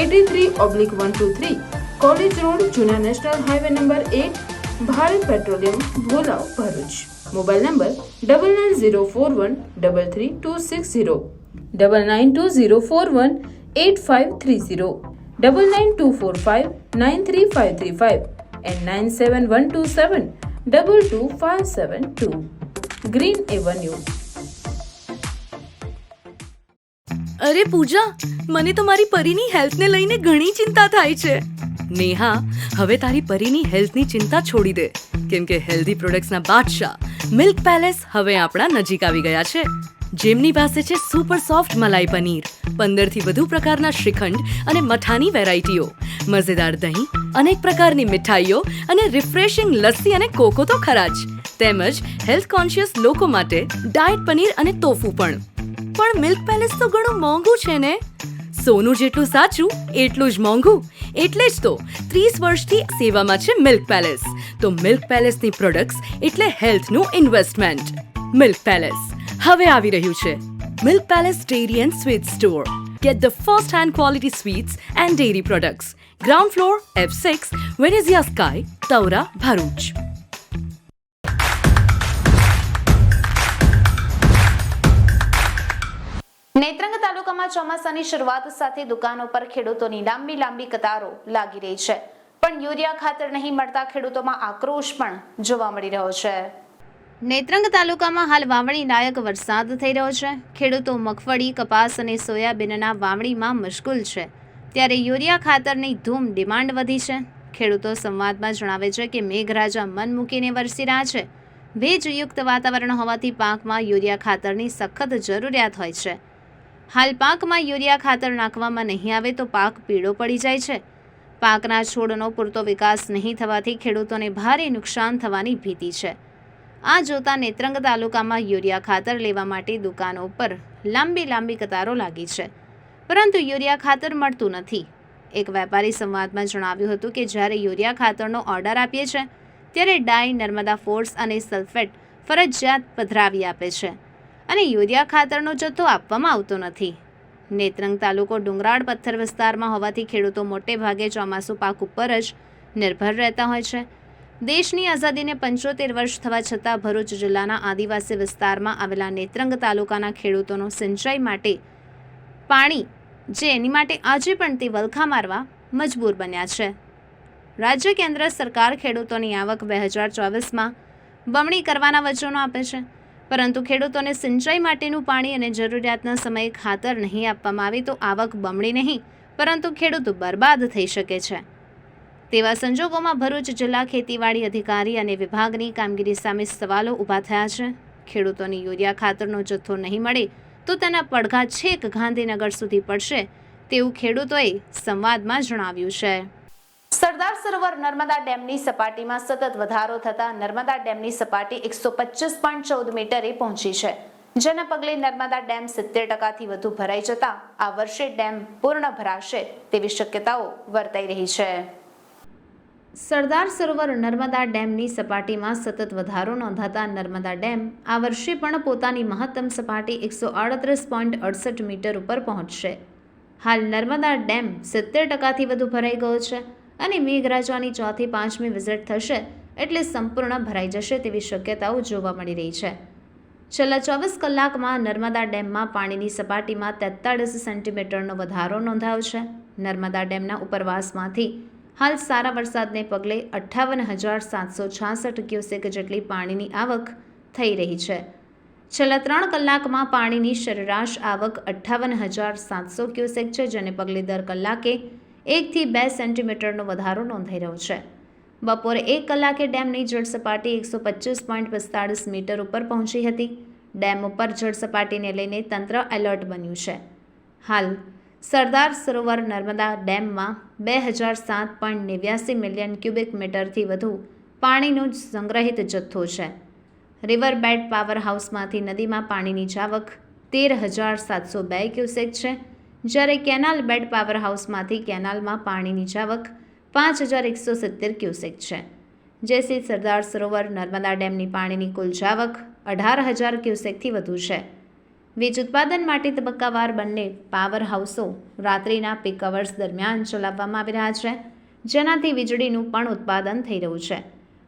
83/123 college road, જૂના national highway number 1, Bharat Petroleum, Bholav, Bharuch. Mobile number 9904133260, 9920418530, 9924593535 and 9712722572. Green avenue. અરે પૂજા, મને તો મારી પરીની હેલ્થને લઈને ઘણી ચિંતા થાય છે. નેહા, હવે તારી પરીની હેલ્થની ચિંતા છોડી દે, કેમ કે હેલ્ધી પ્રોડક્ટ્સના બાદશાહ મિલ્ક પેલેસ હવે આપણા નજીક આવી ગયા છે. જેમની પાસે છે સુપર સોફ્ટ મલાઈ પનીર, 15થી વધુ પ્રકારના શ્રીખંડ અને મઠાની વેરાયટીઓ, મજેદાર દહીં, અનેક પ્રકારની મીઠાઈઓ અને રિફ્રેશિંગ લસ્સી અને કોકો તો ખરા જ, તેમજ હેલ્થ કોન્શિયસ લોકો માટે ડાયટ પનીર અને તોફુ પણ. પણ મિલ્ક પેલેસ તો ઘણું મોંઘું છે ને? સોનું જેટલું સાચું એટલું જ મોંઘું. એટલે જ તો 30 વર્ષથી સેવામાં છે મિલ્ક પેલેસ. તો મિલ્ક પેલેસની પ્રોડક્ટ્સ એટલે હેલ્થનું ઇન્વેસ્ટમેન્ટ. મિલ્ક પેલેસ હવે આવી રહ્યું છે. Milk palace dairy and sweet store. Get the first hand quality sweets and dairy products. Ground floor F6, Venezia Sky, Taura, Bharuch. Netrang તાલુકામાં ચોમાસાની શરૂઆત સાથે દુકાનો પર ખેડૂતોની લાંબી કતારો લાગી રહી છે, પણ યુરિયા ખાતર નહીં મળતા ખેડૂતોમાં આક્રોશ પણ જોવા મળી રહ્યો છે. નેત્રંગ તાલુકામાં હાલ વાવણી લાયક વરસાદ થઈ રહ્યો છે. ખેડૂતો મગફળી, કપાસ અને સોયાબીનના વાવણીમાં મશગુલ છે, ત્યારે યુરિયા ખાતરની ધૂમ ડિમાન્ડ વધી છે. ખેડૂતો સંવાદમાં જણાવે છે કે મેઘરાજા મન મૂકીને વરસી રહ્યા છે. ભેજયુક્ત વાતાવરણ હોવાથી પાકમાં યુરિયા ખાતરની સખત જરૂરિયાત હોય છે. હાલ પાકમાં યુરિયા ખાતર નાખવામાં નહીં આવે તો પાક પીળો પડી જાય છે. પાકના છોડનો પૂરતો વિકાસ નહીં થવાથી ખેડૂતોને ભારે નુકસાન થવાની ભીતિ છે. આ જોતા નેત્રંગ તાલુકામાં યુરિયા ખાતર લેવા માટે દુકાનો પર લાંબી કતારો લાગી છે, પરંતુ યુરિયા ખાતર મળતું નથી. એક વેપારી સંવાદમાં જણાવ્યું હતું કે જ્યારે યુરિયા ખાતરનો ઓર્ડર આપીએ છીએ ત્યારે ડાઈ, નર્મદા ફોર્સ અને સલ્ફેટ ફરજિયાત પધરાવી આપે છે અને યુરિયા ખાતરનો જથ્થો આપવામાં આવતો નથી. નેત્રંગ તાલુકો ડુંગરાળ પથ્થર વિસ્તારમાં હોવાથી ખેડૂતો મોટે ભાગે ચોમાસુ પાક ઉપર જ નિર્ભર રહેતા હોય છે. દેશની આઝાદીને 75 વર્ષ થવા છતાં ભરૂચ જિલ્લાના આદિવાસી વિસ્તારમાં આવેલા નેત્રંગ તાલુકાના ખેડૂતોનો સિંચાઈ માટે પાણી જે એની માટે આજે પણ તે વલખા મારવા મજબૂર બન્યા છે. રાજ્ય કેન્દ્ર સરકાર ખેડૂતોની આવક 2024માં બમણી કરવાના વચનો આપે છે, પરંતુ ખેડૂતોને સિંચાઈ માટેનું પાણી અને જરૂરિયાતના સમયે ખાતર નહીં આપવામાં આવે તો આવક બમણી નહીં પરંતુ ખેડૂત બરબાદ થઈ શકે છે. તેવા સંજોગોમાં ભરૂચ જિલ્લા ખેતીવાડી અધિકારી અને વિભાગની કામગીરી સામે સવાલો ઊભા થયા છે. ખેડૂતોને યુરિયા ખાતરનો જથ્થો નહીં મળે તો તેના પડઘા છેક ગાંધીનગર સુધી પડશે તેવું ખેડૂતોએ સંવાદમાં જણાવ્યું છે. સરદાર સરોવર નર્મદા ડેમની સપાટીમાં સતત વધારો થતા નર્મદા ડેમની સપાટી 125.14 મીટરે પહોંચી છે, જેના પગલે નર્મદા ડેમ 70%થી વધુ ભરાઈ જતા આ વર્ષે ડેમ પૂર્ણ ભરાશે તેવી શક્યતાઓ વર્તાઈ રહી છે. સરદાર સરોવર નર્મદા ડેમની સપાટીમાં સતત વધારો નોંધાતા નર્મદા ડેમ આ વર્ષે પણ પોતાની મહત્તમ સપાટી 138.68 મીટર ઉપર પહોંચશે. હાલ નર્મદા ડેમ 70%થી વધુ ભરાઈ ગયો છે અને મેઘરાજાની 4થી 5મી વિઝિટ થશે એટલે સંપૂર્ણ ભરાઈ જશે તેવી શક્યતાઓ જોવા મળી રહી છે. છેલ્લા 24 કલાકમાં નર્મદા ડેમમાં પાણીની સપાટીમાં 43 સેન્ટીમીટરનો વધારો નોંધાયો છે. નર્મદા ડેમના ઉપરવાસમાંથી હાલ સારા વરસાદને પગલે 58,766 ક્યુસેક જેટલી પાણીની આવક થઈ રહી છે. છેલ્લા 3 કલાકમાં પાણીની સરેરાશ આવક 58,700 ક્યુસેક છે, જેને પગલે દર કલાકે 1 થી 2 સેન્ટીમીટરનો વધારો નોંધાઈ રહ્યો છે. બપોરે 1 કલાકે ડેમની જળ સપાટી 125.45 મીટર ઉપર પહોંચી હતી. ડેમ ઉપર જળસપાટીને લઈને તંત્ર એલર્ટ બન્યું છે. હાલ સરદાર સરોવર નર્મદા ડેમમાં 2007.89 મિલિયન ક્યુબિક મીટરથી વધુ પાણીનો સંગ્રહિત જથ્થો છે. રિવર બેડ પાવર હાઉસમાંથી નદીમાં પાણીની જાવક 13,702 ક્યુસેક છે, જ્યારે કેનાલ બેડ પાવર હાઉસમાંથી કેનાલમાં પાણીની જાવક 5,170 ક્યુસેક છે. જેથી સરદાર સરોવર નર્મદા ડેમની પાણીની કુલ જાવક 18,000 ક્યુસેકથી વધુ છે. વીજ ઉત્પાદન માટે તબક્કાવાર બંને પાવર હાઉસો રાત્રિના પીક અવર્સ દરમિયાન ચલાવવામાં આવી રહ્યા છે, જેનાથી વીજળીનું પણ ઉત્પાદન થઈ રહ્યું છે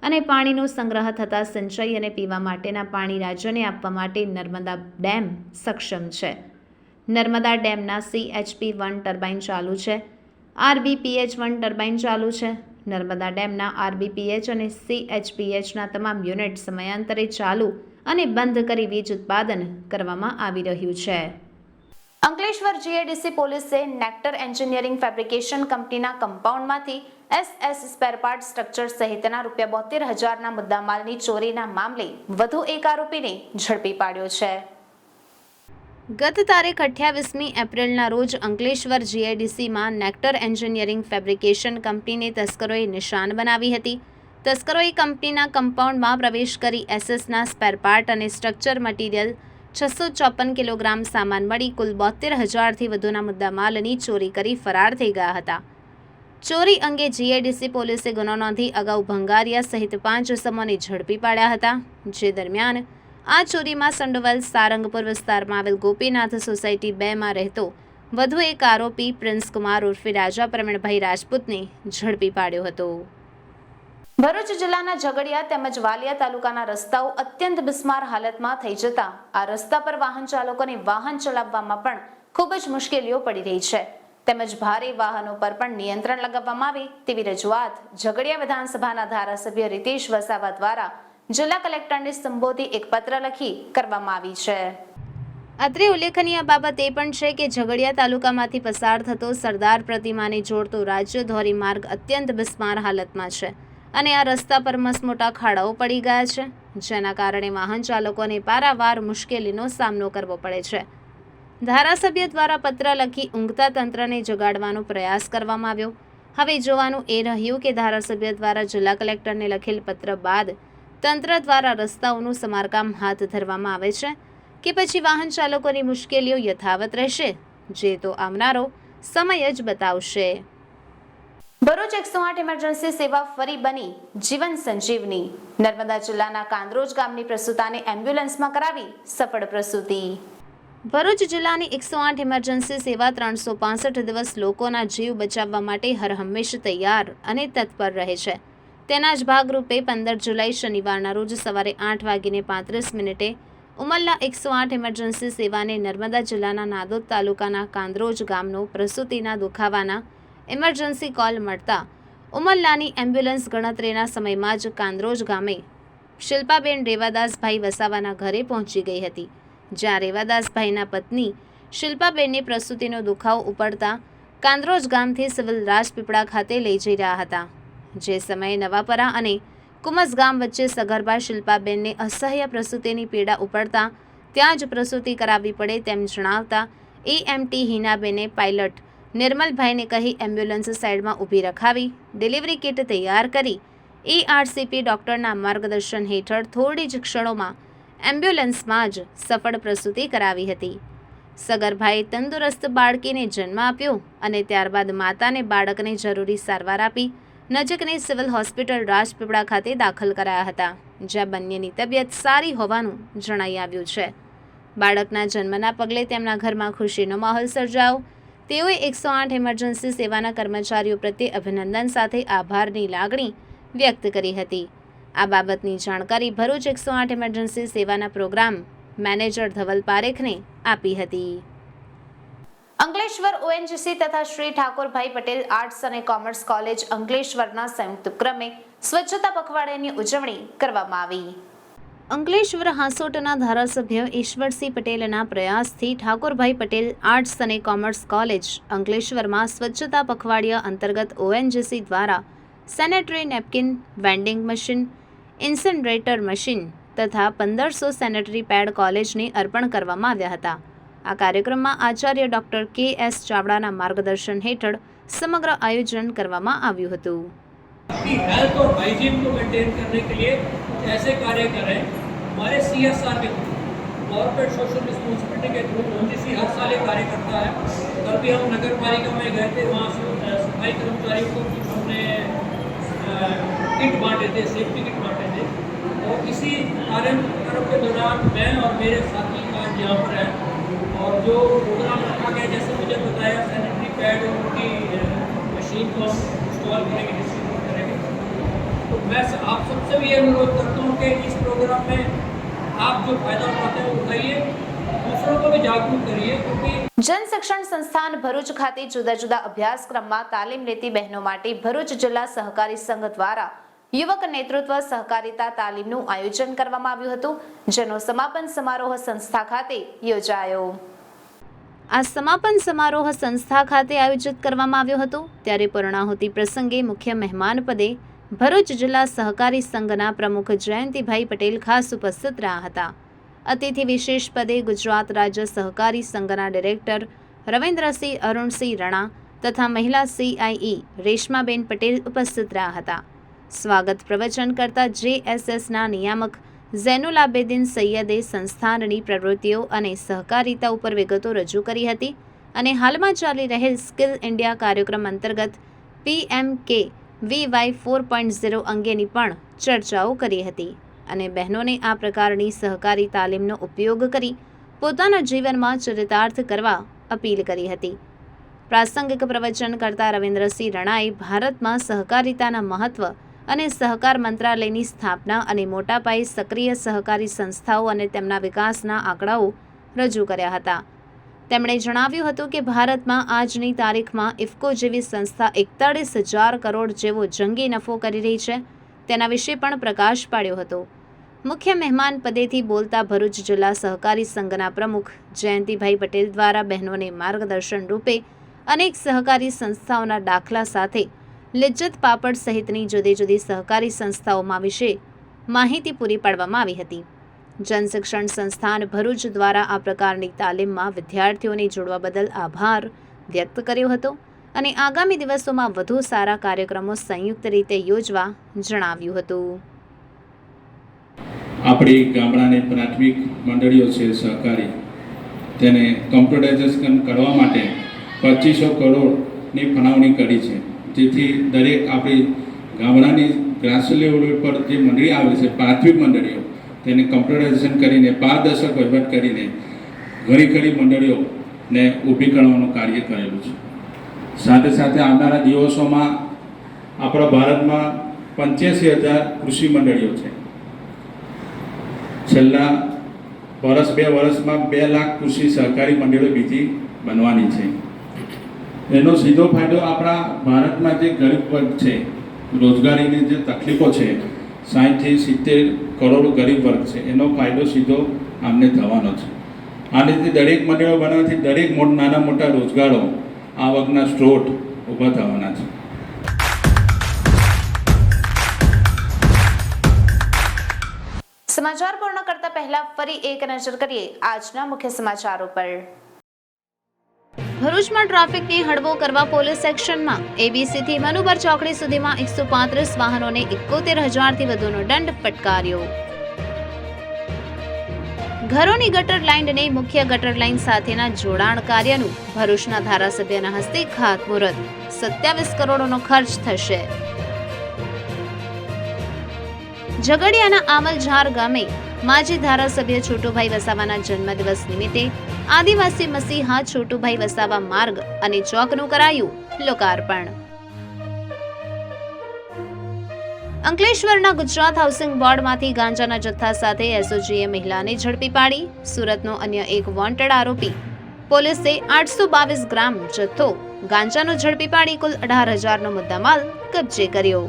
અને પાણીનો સંગ્રહ થતાં સિંચાઈ અને પીવા માટેના પાણી રાજ્યને આપવા માટે નર્મદા ડેમ સક્ષમ છે. નર્મદા ડેમના CHP-1 ટર્બાઇન ચાલુ છે, RBPH-1 ટર્બાઇન ચાલુ છે. નર્મદા ડેમના RBPH અને CHPHના તમામ યુનિટ સમયાંતરે ચાલુ અને બંધ કરી વીજ ઉત્પાદન કરવામાં આવી રહ્યું છે. અંકલેશ્વર GADC પોલીસે નેક્ટર એન્જિનિયરિંગ ફેબ્રિકેશન કંપનીના કમ્પાઉન્ડમાંથી SS સ્પેર પાર્ટ સ્ટ્રક્ચર સહિતના ₹72,000ના મુદ્દામાલની ચોરીના મામલે વધુ એક આરોપીને ઝડપી પાડ્યો છે. ગત તારીખ 28મી એપ્રિલના રોજ અંકલેશ્વર GADCમાં નેક્ટર એન્જિનિયરિંગ ફેબ્રિકેશન કંપનીને તસ્કરોએ નિશાન બનાવી હતી. તસ્કરોએ કંપનીના કમ્પાઉન્ડમાં પ્રવેશ કરી એસએસના સ્પેર પાર્ટ અને સ્ટ્રક્ચર મટીરિયલ 654 કિલોગ્રામ સામાન મળી કુલ 72,000થી વધુના મુદ્દામાલની ચોરી કરી ફરાર થઈ ગયા હતા. ચોરી અંગે GADC પોલીસે ગુનો નોંધી અગાઉ ભંગારિયા સહિત 5 ઇસમોને ઝડપી પાડ્યા હતા. જે દરમિયાન આ ચોરીમાં સંડોવાયેલ સારંગપુર વિસ્તારમાં આવેલ ગોપીનાથ સોસાયટી 2માં રહેતો વધુ એક આરોપી પ્રિન્સ કુમાર ઉર્ફે રાજા પ્રવીણભાઈ રાજપૂતને ઝડપી પાડ્યો હતો. ભરૂચ જિલ્લાના ઝઘડિયા તેમજ વાલિયા તાલુકાના રસ્તાઓ અત્યંત બિસ્માર હાલતમાં થઈ જતા આ રસ્તા પર વાહન ચાલકોને વાહન ચલાવવામાં પણ ખૂબ જ મુશ્કેલીઓ પડી રહી છે, તેમજ ભારે વાહનો પર પણ નિયંત્રણ લગાવવામાં આવે તેવી રજૂઆત ઝઘડિયા વિધાનસભાના ધારાસભ્ય રીતેશ વસાવા દ્વારા જિલ્લા કલેક્ટરને સંબોધી એક પત્ર લખી કરવામાં આવી છે. અત્રે ઉલ્લેખનીય બાબત એ પણ છે કે ઝઘડિયા તાલુકામાંથી પસાર થતો સરદાર પ્રતિમાને જોડતો રાજ્ય ધોરીમાર્ગ અત્યંત બિસ્માર હાલતમાં છે અને આ રસ્તા પર મસમોટા ખાડાઓ પડી ગયા છે, જેના કારણે વાહન ચાલકોને પારાવાર મુશ્કેલીનો સામનો કરવો પડે છે. ધારાસભ્ય દ્વારા પત્ર લખી ઊંઘતા તંત્રને જગાડવાનો પ્રયાસ કરવામાં આવ્યો. હવે જોવાનું એ રહ્યું કે ધારાસભ્ય દ્વારા જિલ્લા કલેક્ટરને લખેલ પત્ર બાદ તંત્ર દ્વારા રસ્તાઓનું સમારકામ હાથ ધરવામાં આવે છે કે પછી વાહન ચાલકોની મુશ્કેલીઓ યથાવત રહેશે, જે તો આવનારો સમય જ બતાવશે. ભરૂચ 108 ઇમરજન્સી સેવા ફરી બની જીવન સંજીવની. નર્મદા જિલ્લાના કાંદરોજ ગામની પ્રસૂતાને એમ્બ્યુલન્સમાં કરાવી સફળ પ્રસૂતિ. ભરૂચ જિલ્લાની 108 ઇમરજન્સી સેવા 365 દિવસ લોકોના જીવ બચાવવા માટે હરહંમેશ તૈયાર અને તત્પર રહે છે. તેના જ ભાગરૂપે 15 જુલાઈ શનિવારના રોજ સવારે 8:35 ઉમલ્લા 108 ઇમરજન્સી સેવાને નર્મદા જિલ્લાના નાદોદ તાલુકાના કાંદરોજ ગામનો પ્રસૂતિના દુખાવાના ઇમરજન્સી કોલ મળતા ઉમલ્લાની એમ્બ્યુલન્સ ગણતરીના સમયમાં જ કાંદરોજ ગામે શિલ્પાબેન રેવાદાસભાઈ વસાવાના ઘરે પહોંચી ગઈ હતી, જ્યાં રેવાદાસભાઈના પત્ની શિલ્પાબેનને પ્રસૂતિનો દુખાવો ઉપડતા કાંદરોજ ગામથી સિવિલ રાજપીપળા ખાતે લઈ જઈ રહ્યા હતા. જે સમયે નવાપરા અને કુમસ ગામ વચ્ચે સગર્ભા શિલ્પાબેનને અસહ્ય પ્રસૂતિની પીડા ઉપડતા ત્યાં જ પ્રસૂતિ કરાવવી પડે તેમ જણાવતા EMT હિનાબેને પાયલટ નિર્મલભાઈને કહી એમ્બ્યુલન્સ સાઈડમાં ઊભી રખાવી ડિલિવરી કિટ તૈયાર કરી ERCP ડૉક્ટરના માર્ગદર્શન હેઠળ થોડી જ ક્ષણોમાં એમ્બ્યુલન્સમાં જ સફળ પ્રસૂતિ કરાવી હતી. સગર્ભાએ તંદુરસ્ત બાળકીને જન્મ આપ્યો અને ત્યારબાદ માતાને બાળકને જરૂરી સારવાર આપી નજીકની સિવિલ હોસ્પિટલ રાજપીપળા ખાતે દાખલ કરાયા હતા, જ્યાં બંનેની તબિયત સારી હોવાનું જણાઈ આવ્યું છે. બાળકના જન્મના પગલે તેમના ઘરમાં ખુશીનો માહોલ સર્જાયો. તેઓએ 108 ઇમરજન્સી સેવાના કર્મચારીઓ પ્રત્યે અભિનંદન સાથે આભારની લાગણી વ્યક્ત કરી હતી. આ બાબતની જાણકારી ભરૂચ 108 ઇમરજન્સી સેવાના પ્રોગ્રામ મેનેજર ધવલ પારેખને આપી હતી. અંકલેશ્વર ONGC તથા શ્રી ઠાકોરભાઈ પટેલ આર્ટ્સ અને કોમર્સ કોલેજ અંકલેશ્વરના સંયુક્ત ઉપક્રમે સ્વચ્છતા પખવાડિયાની ઉજવણી કરવામાં આવી. અંકલેશ્વર હાંસોટના ધારાસભ્ય ઈશ્વરસિંહ પટેલના પ્રયાસથી ઠાકોરભાઈ પટેલ આર્ટ્સ અને કોમર્સ કોલેજ અંકલેશ્વરમાં સ્વચ્છતા પખવાડિયા અંતર્ગત ONGC દ્વારા sanitary napkin, vending machine, incinerator machine તથા 1500 સેનેટરી પેડ કોલેજને અર્પણ કરવામાં આવ્યા હતા. આ કાર્યક્રમમાં આચાર્ય ડોક્ટર કે.એસ. ચાવડાના માર્ગદર્શન હેઠળ સમગ્ર આયોજન કરવામાં આવ્યું હતું. अपनी हेल्थ और हाइजीन को मेंटेन करने के लिए ऐसे कार्य करें. हमारे CSR के थ्रू, कॉर्पोरेट सोशल रिस्पॉन्सिबिलिटी के थ्रू ONGC हर साल ये कार्य करता है. कल भी हम नगर पालिका में गए थे, वहाँ सफाई कर्मचारियों को कुछ हमने किट बांटे थे, सेफ्टी किट बांटे थे. और इसी कार्यक्रम के दौरान मैं और मेरे साथी आज यहाँ पर हैं और जो प्रोग्राम रखा गया, जैसे मुझे बताया, सैनिटरी पैड और उनकी मशीन को हम इंस्टॉल करेंगे, डिस्ट्रीब्यूट करेंगे. तो मैं आप सबसे भी ये अनुरोध करता हूँ कि इस प्रोग्राम में आप जो फायदा उठाते हैं वो उठाइए, दूसरों को भी जागरूक करिए, क्योंकि જન શિક્ષણ સંસ્થાન ભરૂચ ખાતે જુદા જુદા અભ્યાસક્રમમાં તાલીમ લેતી બહેનો માટે ભરૂચ જિલ્લા સહકારી સંઘ દ્વારા યુવક નેતૃત્વ સહકારિતા તાલીમનું આયોજન કરવામાં આવ્યું હતું, જેનો સમાપન સમારોહ સંસ્થા ખાતે યોજાયો. આ સમાપન સમારોહ સંસ્થા ખાતે આયોજિત કરવામાં આવ્યો હતો, ત્યારે પૂર્ણાહુતિ પ્રસંગે મુખ્ય મહેમાન પદે ભરૂચ જિલ્લા સહકારી સંઘના પ્રમુખ જયંતિભાઈ પટેલ ખાસ ઉપસ્થિત રહ્યા હતા. અતિથિ વિશેષ પદે ગુજરાત રાજ્ય સહકારી સંઘના ડિરેક્ટર રવિન્દ્રસિંહ અરુણસિંહ રણા તથા મહિલા CIE રેશમાબેન પટેલ ઉપસ્થિત રહ્યા હતા. સ્વાગત પ્રવચન કરતા JSSના નિયામક ઝૈનુલાબેદીન સૈયદે સંસ્થાનની પ્રવૃત્તિઓ અને સહકારિતા ઉપર વિગતો રજૂ કરી હતી અને હાલમાં ચાલી રહેલ સ્કિલ ઇન્ડિયા કાર્યક્રમ અંતર્ગત PMKVY 4.0 અંગેની પણ ચર્ચાઓ કરી હતી અને બહેનોને આ પ્રકારની સહકારી તાલીમનો ઉપયોગ કરી પોતાના જીવનમાં ચરિતાર્થ કરવા અપીલ કરી હતી. પ્રાસંગિક પ્રવચન કરતા રવિન્દ્રસિંહ રણાએ ભારતમાં સહકારિતાના મહત્વ અને સહકાર મંત્રાલયની સ્થાપના અને મોટા પાયે સક્રિય સહકારી સંસ્થાઓ અને તેમના વિકાસના આંકડાઓ રજૂ કર્યા હતા. તેમણે જણાવ્યું હતું કે ભારતમાં આજની તારીખમાં ઇફકો જેવી સંસ્થા 41,000 કરોડ જેવો જંગી નફો કરી રહી છે, તેના વિશે પણ પ્રકાશ પાડ્યો હતો. મુખ્ય મહેમાન પદેથી બોલતા ભરૂચ જિલ્લા સહકારી સંઘના પ્રમુખ જયંતિભાઈ પટેલ દ્વારા બહેનોને માર્ગદર્શન રૂપે અનેક સહકારી સંસ્થાઓના દાખલા સાથે લિજ્જત પાપડ સહિતની જુદી જુદી સહકારી સંસ્થાઓમાં વિશે માહિતી પૂરી પાડવામાં આવી હતી. જનશિક્ષણ સંસ્થાન ભરૂચ દ્વારા આ પ્રકારની તાલીમમાં વિદ્યાર્થીઓને જોડવા બદલ આભાર વ્યક્ત કર્યો હતો અને આગામી દિવસોમાં વધુ સારા કાર્યક્રમો સંયુક્ત રીતે યોજવા જણાવ્યું હતું. આપણી ગામડાની પ્રાથમિક મંડળીઓ છે સહકારી, તેને કમ્પ્યુટરાઇઝેશન કરવા માટે 2500 કરોડની ફાળવણી કરી છે, જેથી દરેક આપણી ગામડાની ગ્રાસ લેવલ પર જે મંડળી આવે છે પ્રાથમિક મંડળીઓ, તેને કમ્પ્યુટરાઇઝેશન કરીને પારદર્શક વહીવટ કરીને ઘણી મંડળીઓને ઊભી કરવાનું કાર્ય કરેલું છે. સાથે સાથે આવનારા દિવસોમાં આપણા ભારતમાં 85,000 કૃષિ મંડળીઓ છે. છેલ્લા વર્ષ 2 વર્ષમાં 2 લાખ કૃષિ સહકારી મંડળીઓ બીજી બનવાની છે. એનો સીધો ફાયદો આપણા ભારતમાં જે ગરીબ વર્ગ છે, રોજગારીની જે તકલીફો છે, 60 થી 70 કરોડ ગરીબ વર્ગ છે, એનો ફાયદો સીધો આમને થવાનો છે. આ રીતે દરેક મંડળીઓ બનાવવાથી દરેક નાના મોટા રોજગારો આવકના સ્ત્રોત ઊભા થવાના છે. સમાચાર પૂર્ણ કરતા પહેલા ફરી એક નજર કરીએ આજના મુખ્ય સમાચારો પર. ભરૂચમાં ટ્રાફિકને હળવો કરવા પોલીસ એક્શનમાં. ABC થી મનુબર ચોકડી સુધીમાં 135 વાહનોને 71,000થી વધુનો દંડ ફટકાર્યો. ઘરોની ગટર લાઇનને મુખ્ય ગટર લાઇન સાથેના જોડાણ કાર્યનું ભરૂચના ધારાસભ્યના હસ્તે ખાતમુહૂર્ત. 27 કરોડનો ખર્ચ થશે. ઝઘડિયાના આમલઝાર ગામે માજી ધારાસભ્ય છોટુભાઈ વસાવાના જન્મદિવસ નિમિત્તે આદિવાસી મસીહા છોટુભાઈ વસાવા માર્ગ અને ચોકનું કરાયું લોકાર્પણ. અંકલેશ્વરના ગુજરાત હાઉસિંગ બોર્ડમાંથી ગાંજાના જથ્થા સાથે SOGએ મહિલાને ઝડપી પાડી. સુરતનો અન્ય એક વોન્ટેડ આરોપી. પોલીસે 822 ગ્રામ જથ્થો ગાંજાનો ઝડપી પાડી કુલ 18,000નો મુદ્દામાલ કબજે કર્યો.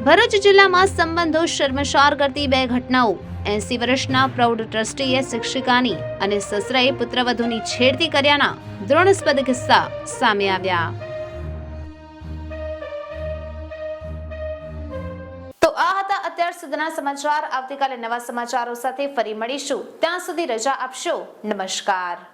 ભરૂચ જિલ્લામાં સંબંધો શર્મસાર કરતી 2 ઘટનાઓ. 80 વર્ષના પ્રૌઢ ટ્રસ્ટીએ શિક્ષિકાની અને સસરાએ પુત્રવધૂની છેડતી કર્યાના દ્રોણાસ્પદ કિસ્સા સામે આવ્યા. અત્યાર સુધીના સમાચાર. આવતીકાલે નવા સમાચારો સાથે ફરી મળીશું. ત્યાં સુધી રજા આપશો. નમસ્કાર.